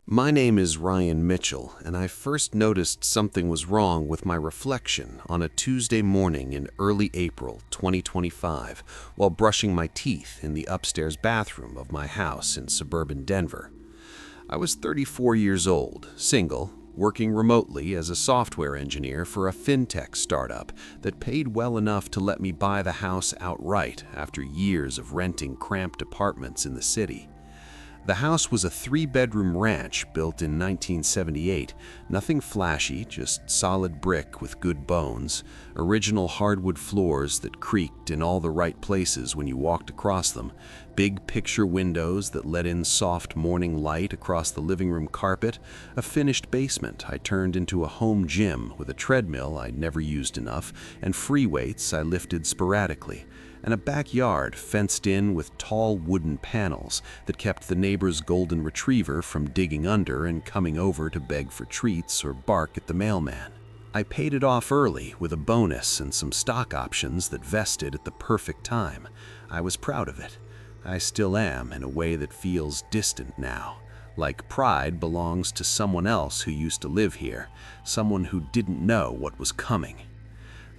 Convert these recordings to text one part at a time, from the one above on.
My name is Ryan Mitchell, and I first noticed something was wrong with my reflection on a Tuesday morning in early April 2025 while brushing my teeth in the upstairs bathroom of my house in suburban Denver. I was 34 years old, single, working remotely as a software engineer for a fintech startup that paid well enough to let me buy the house outright after years of renting cramped apartments in the city. The house was a three-bedroom ranch built in 1978, nothing flashy, just solid brick with good bones, original hardwood floors that creaked in all the right places when you walked across them, big picture windows that let in soft morning light across the living room carpet, a finished basement I turned into a home gym with a treadmill I'd never used enough, and free weights I lifted sporadically, and a backyard fenced in with tall wooden panels that kept the neighbor's golden retriever from digging under and coming over to beg for treats or bark at the mailman. I paid it off early with a bonus and some stock options that vested at the perfect time. I was proud of it. I still am in a way that feels distant now, like pride belongs to someone else who used to live here, someone who didn't know what was coming.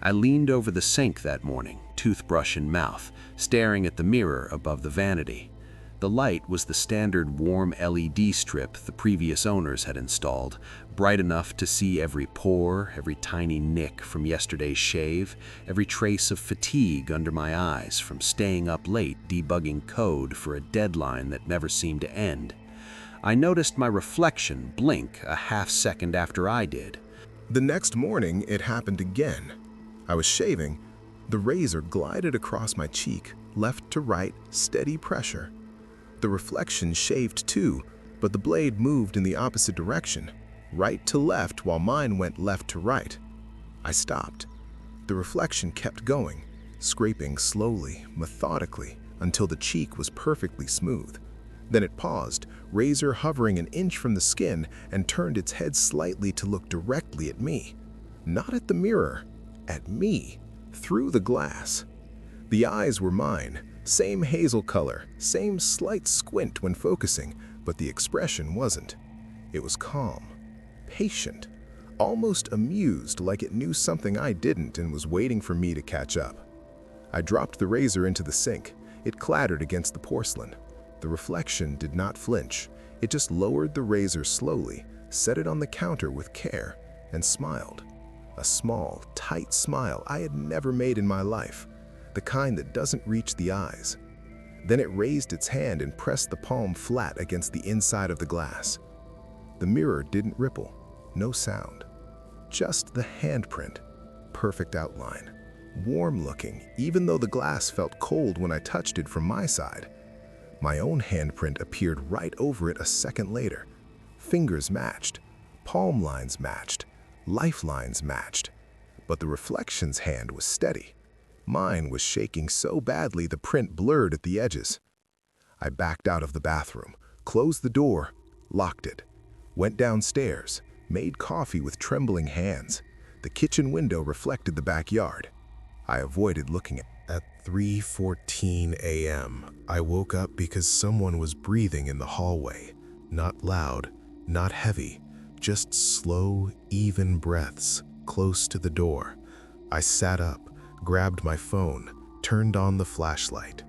I leaned over the sink that morning, toothbrush in mouth, staring at the mirror above the vanity. The light was the standard warm LED strip the previous owners had installed, bright enough to see every pore, every tiny nick from yesterday's shave, every trace of fatigue under my eyes from staying up late debugging code for a deadline that never seemed to end. I noticed my reflection blink a half second after I did. The next morning, it happened again. I was shaving. The razor glided across my cheek, left to right, steady pressure. The reflection shaved too, but the blade moved in the opposite direction, right to left while mine went left to right. I stopped. The reflection kept going, scraping slowly, methodically, until the cheek was perfectly smooth. Then it paused, razor hovering an inch from the skin, and turned its head slightly to look directly at me. Not at the mirror. At me, through the glass. The eyes were mine, same hazel color, same slight squint when focusing, but the expression wasn't. It was calm, patient, almost amused, like it knew something I didn't and was waiting for me to catch up. I dropped the razor into the sink. It clattered against the porcelain. The reflection did not flinch. It just lowered the razor slowly, set it on the counter with care, and smiled. A small, tight smile I had never made in my life, the kind that doesn't reach the eyes. Then it raised its hand and pressed the palm flat against the inside of the glass. The mirror didn't ripple, no sound. Just the handprint, perfect outline, warm-looking, even though the glass felt cold when I touched it from my side. My own handprint appeared right over it a second later. Fingers matched, palm lines matched, lifelines matched, but the reflection's hand was steady. Mine was shaking so badly the print blurred at the edges. I backed out of the bathroom, closed the door, locked it, went downstairs, made coffee with trembling hands. The kitchen window reflected the backyard. I avoided looking at 3:14 a.m. I woke up because someone was breathing in the hallway. Not loud, not heavy, just slow, even breaths, close to the door. I sat up, grabbed my phone, turned on the flashlight.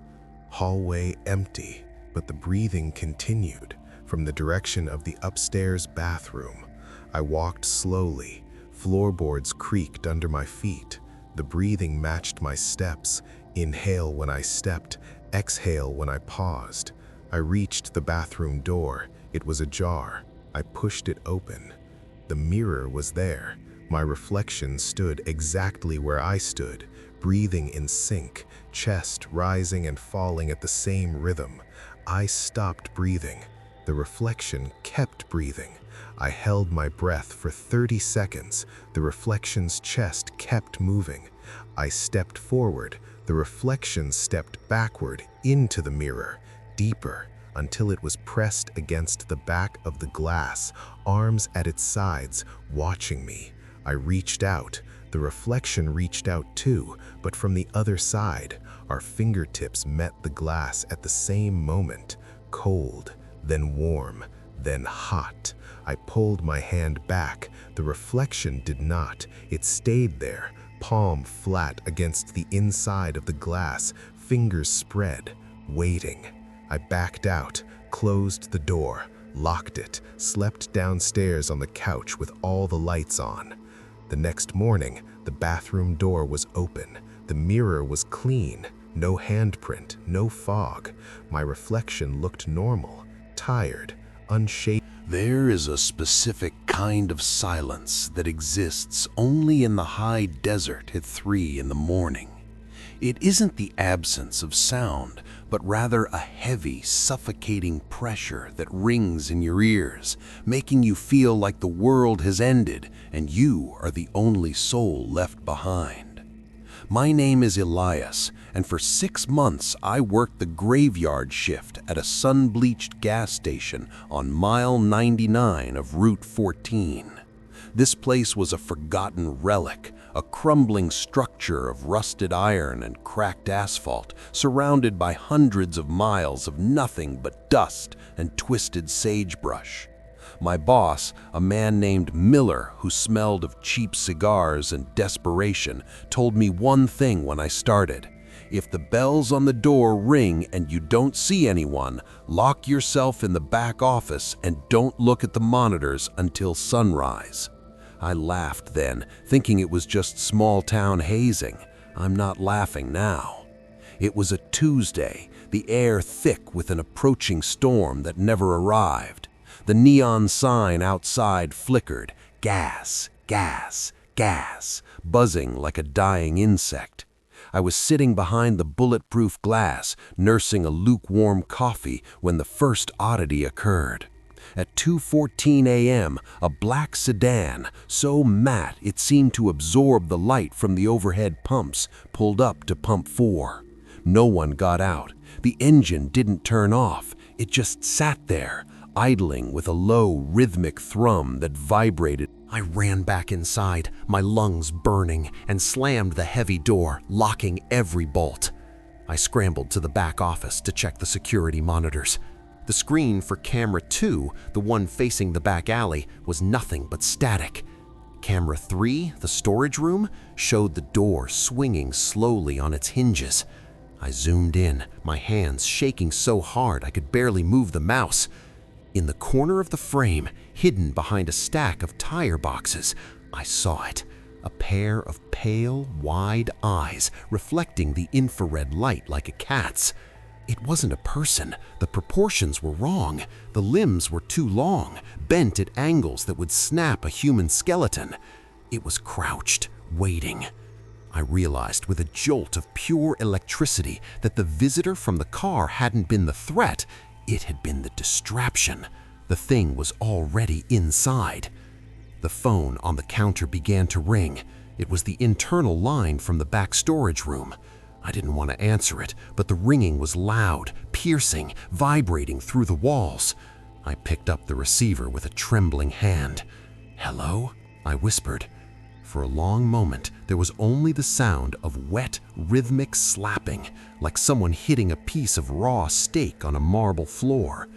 Hallway empty, but the breathing continued from the direction of the upstairs bathroom. I walked slowly. Floorboards creaked under my feet. The breathing matched my steps. Inhale when I stepped, exhale when I paused. I reached the bathroom door. It was ajar. I pushed it open. The mirror was there. My reflection stood exactly where I stood, breathing in sync, chest rising and falling at the same rhythm. I stopped breathing. The reflection kept breathing. I held my breath for 30 seconds. The reflection's chest kept moving. I stepped forward. The reflection stepped backward into the mirror, deeper, until it was pressed against the back of the glass, arms at its sides, watching me. I reached out. The reflection reached out too, but from the other side. Our fingertips met the glass at the same moment, cold, then warm, then hot. I pulled my hand back. The reflection did not. It stayed there, palm flat against the inside of the glass, fingers spread, waiting. I backed out, closed the door, locked it, slept downstairs on the couch with all the lights on. The next morning, the bathroom door was open. The mirror was clean, no handprint, no fog. My reflection looked normal, tired, unshaven. There is a specific kind of silence that exists only in the high desert at 3 in the morning. It isn't the absence of sound, but rather a heavy, suffocating pressure that rings in your ears, making you feel like the world has ended and you are the only soul left behind. My name is Elias, and for 6 months I worked the graveyard shift at a sun-bleached gas station on mile 99 of Route 14. This place was a forgotten relic, a crumbling structure of rusted iron and cracked asphalt, surrounded by hundreds of miles of nothing but dust and twisted sagebrush. My boss, a man named Miller who smelled of cheap cigars and desperation, told me one thing when I started. If the bells on the door ring and you don't see anyone, lock yourself in the back office and don't look at the monitors until sunrise. I laughed then, thinking it was just small-town hazing. I'm not laughing now. It was a Tuesday, the air thick with an approaching storm that never arrived. The neon sign outside flickered, gas, gas, gas, buzzing like a dying insect. I was sitting behind the bulletproof glass, nursing a lukewarm coffee when the first oddity occurred. At 2:14 a.m., a black sedan, so matte it seemed to absorb the light from the overhead pumps, pulled up to pump 4. No one got out. The engine didn't turn off. It just sat there, idling with a low, rhythmic thrum that vibrated. I ran back inside, my lungs burning, and slammed the heavy door, locking every bolt. I scrambled to the back office to check the security monitors. The screen for camera 2, the one facing the back alley, was nothing but static. Camera 3, the storage room, showed the door swinging slowly on its hinges. I zoomed in, my hands shaking so hard I could barely move the mouse. In the corner of the frame, hidden behind a stack of tire boxes, I saw it. A pair of pale, wide eyes reflecting the infrared light like a cat's. It wasn't a person. The proportions were wrong. The limbs were too long, bent at angles that would snap a human skeleton. It was crouched, waiting. I realized with a jolt of pure electricity that the visitor from the car hadn't been the threat. It had been the distraction. The thing was already inside. The phone on the counter began to ring. It was the internal line from the back storage room. I didn't want to answer it, but the ringing was loud, piercing, vibrating through the walls. I picked up the receiver with a trembling hand. "Hello?" I whispered. For a long moment, there was only the sound of wet, rhythmic slapping, like someone hitting a piece of raw steak on a marble floor.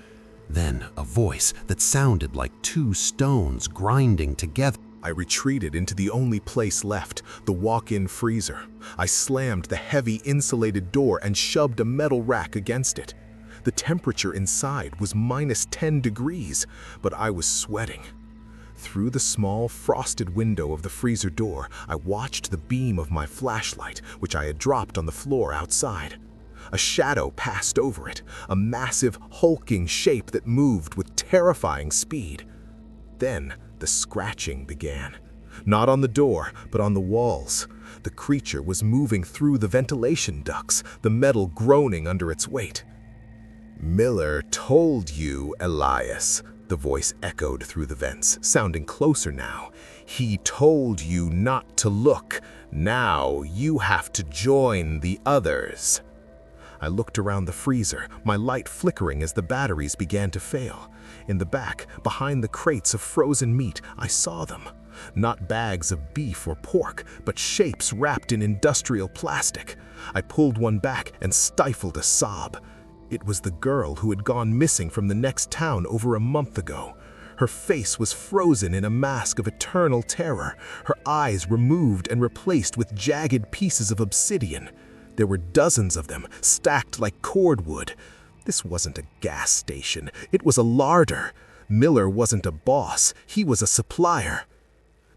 Then a voice that sounded like 2 stones grinding together. I retreated into the only place left, the walk-in freezer. I slammed the heavy insulated door and shoved a metal rack against it. The temperature inside was -10 degrees, but I was sweating. Through the small, frosted window of the freezer door, I watched the beam of my flashlight, which I had dropped on the floor outside. A shadow passed over it, a massive, hulking shape that moved with terrifying speed. Then, the scratching began. Not on the door, but on the walls. The creature was moving through the ventilation ducts, the metal groaning under its weight. "Miller told you, Elias," the voice echoed through the vents, sounding closer now. "He told you not to look. Now you have to join the others." I looked around the freezer, my light flickering as the batteries began to fail. In the back, behind the crates of frozen meat, I saw them. Not bags of beef or pork, but shapes wrapped in industrial plastic. I pulled one back and stifled a sob. It was the girl who had gone missing from the next town over a month ago. Her face was frozen in a mask of eternal terror, her eyes removed and replaced with jagged pieces of obsidian. There were dozens of them, stacked like cordwood. This wasn't a gas station, it was a larder. Miller wasn't a boss, he was a supplier.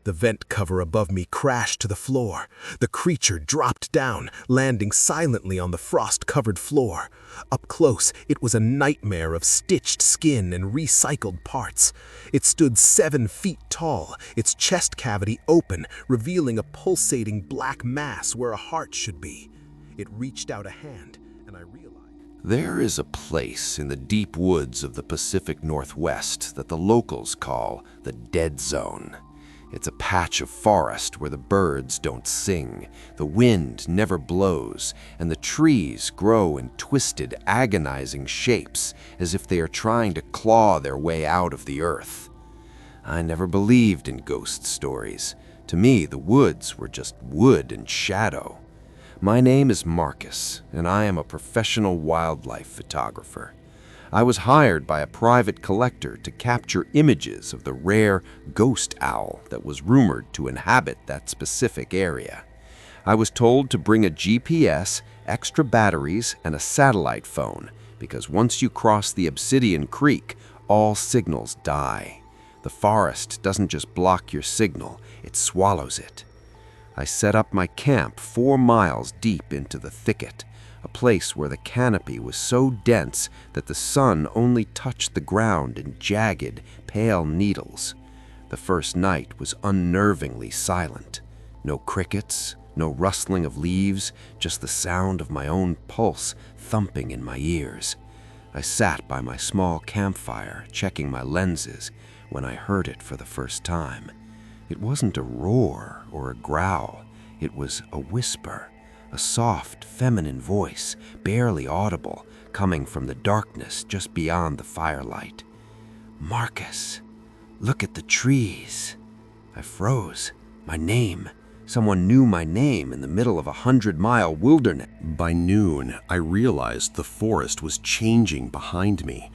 The vent cover above me crashed to the floor. The creature dropped down, landing silently on the frost-covered floor. Up close, it was a nightmare of stitched skin and recycled parts. It stood 7 feet tall, its chest cavity open, revealing a pulsating black mass where a heart should be. It reached out a hand, and I realized... There is a place in the deep woods of the Pacific Northwest that the locals call the Dead Zone. It's a patch of forest where the birds don't sing, the wind never blows, and the trees grow in twisted, agonizing shapes as if they are trying to claw their way out of the earth. I never believed in ghost stories. To me, the woods were just wood and shadow. My name is Marcus, and I am a professional wildlife photographer. I was hired by a private collector to capture images of the rare ghost owl that was rumored to inhabit that specific area. I was told to bring a GPS, extra batteries, and a satellite phone, because once you cross the Obsidian Creek, all signals die. The forest doesn't just block your signal, it swallows it. I set up my camp 4 miles deep into the thicket, a place where the canopy was so dense that the sun only touched the ground in jagged, pale needles. The first night was unnervingly silent. No crickets, no rustling of leaves, just the sound of my own pulse thumping in my ears. I sat by my small campfire, checking my lenses, when I heard it for the first time. It wasn't a roar or a growl, it was a whisper. A soft, feminine voice, barely audible, coming from the darkness just beyond the firelight. "Marcus, look at the trees." I froze. My name. Someone knew my name in the middle of a 100-mile wilderness. By noon, I realized the forest was changing behind me.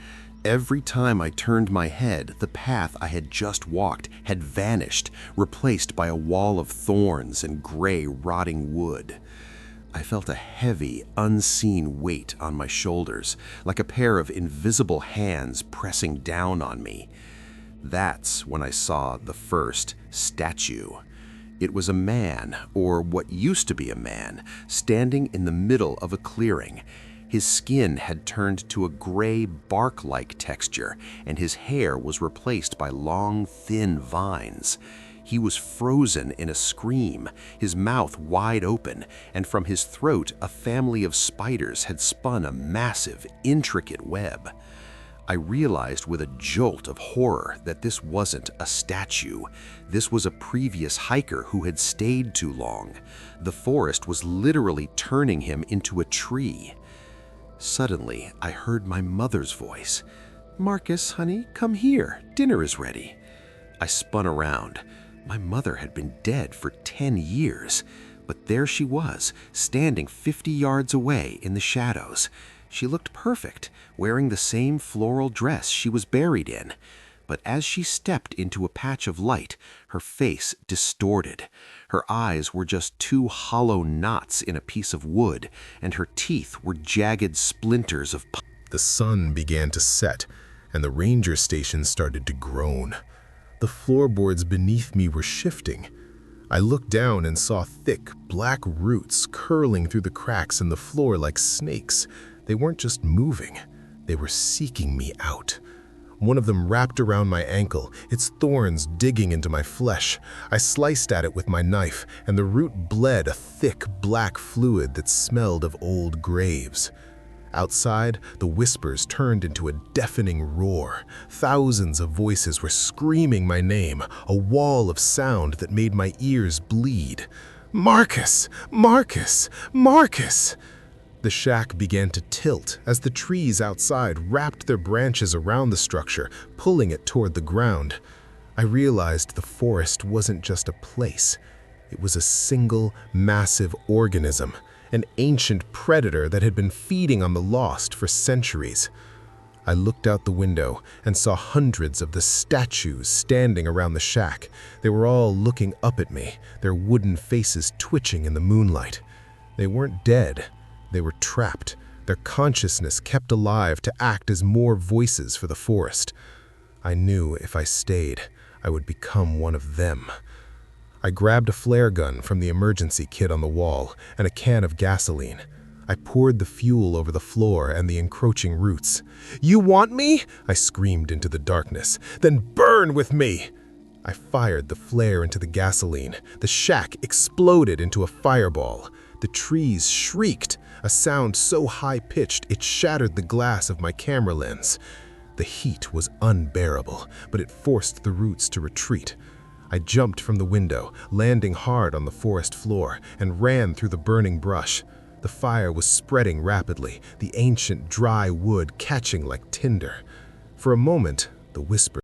Every time I turned my head, the path I had just walked had vanished, replaced by a wall of thorns and gray, rotting wood. I felt a heavy, unseen weight on my shoulders, like a pair of invisible hands pressing down on me. That's when I saw the first statue. It was a man, or what used to be a man, standing in the middle of a clearing. His skin had turned to a gray, bark-like texture, and his hair was replaced by long, thin vines. He was frozen in a scream, his mouth wide open, and from his throat a family of spiders had spun a massive, intricate web. I realized with a jolt of horror that this wasn't a statue. This was a previous hiker who had stayed too long. The forest was literally turning him into a tree. Suddenly, I heard my mother's voice. "Marcus, honey, come here. Dinner is ready." I spun around. My mother had been dead for 10 years, but there she was, standing 50 yards away in the shadows. She looked perfect, wearing the same floral dress she was buried in. But as she stepped into a patch of light, her face distorted. Her eyes were just 2 hollow knots in a piece of wood, and her teeth were jagged splinters of pine. The sun began to set, and the ranger station started to groan. The floorboards beneath me were shifting. I looked down and saw thick, black roots curling through the cracks in the floor like snakes. They weren't just moving, they were seeking me out. One of them wrapped around my ankle, its thorns digging into my flesh. I sliced at it with my knife, and the root bled a thick, black fluid that smelled of old graves. Outside, the whispers turned into a deafening roar. Thousands of voices were screaming my name, a wall of sound that made my ears bleed. "Marcus! Marcus! Marcus!" The shack began to tilt as the trees outside wrapped their branches around the structure, pulling it toward the ground. I realized the forest wasn't just a place. It was a single, massive organism. an ancient predator that had been feeding on the lost for centuries. I looked out the window and saw hundreds of the statues standing around the shack. They were all looking up at me, their wooden faces twitching in the moonlight. They weren't dead. They were trapped, their consciousness kept alive to act as more voices for the forest. I knew if I stayed, I would become one of them. I grabbed a flare gun from the emergency kit on the wall and a can of gasoline. I poured the fuel over the floor and the encroaching roots. "You want me?" I screamed into the darkness. "Then burn with me!" I fired the flare into the gasoline. The shack exploded into a fireball. The trees shrieked, a sound so high-pitched it shattered the glass of my camera lens. The heat was unbearable, but it forced the roots to retreat. I jumped from the window, landing hard on the forest floor, and ran through the burning brush. The fire was spreading rapidly, the ancient dry wood catching like tinder. For a moment, the whisper